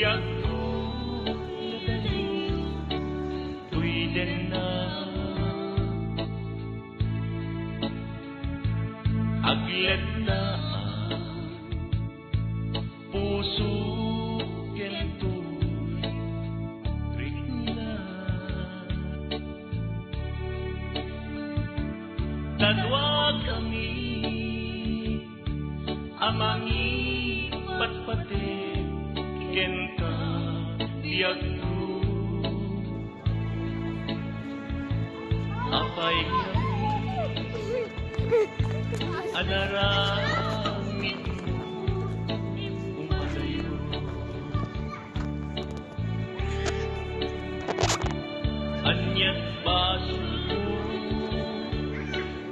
Tiyak ko nadali tuwiden na aglet na puso kento rikna tadwa kami amangi patpate kenta tiyak ko apay anaramid mo umalayo anyat baso ko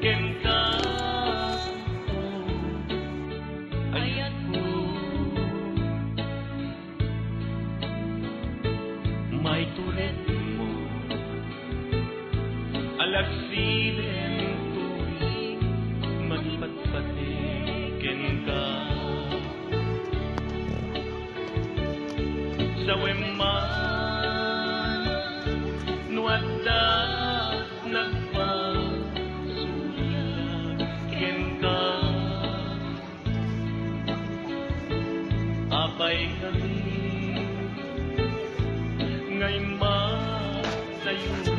kenta ayat ko may turet mo alagsiden tuwing magpatpatikin ka sa weman nuwadda nagpasulakin ka apay kami ngay masayo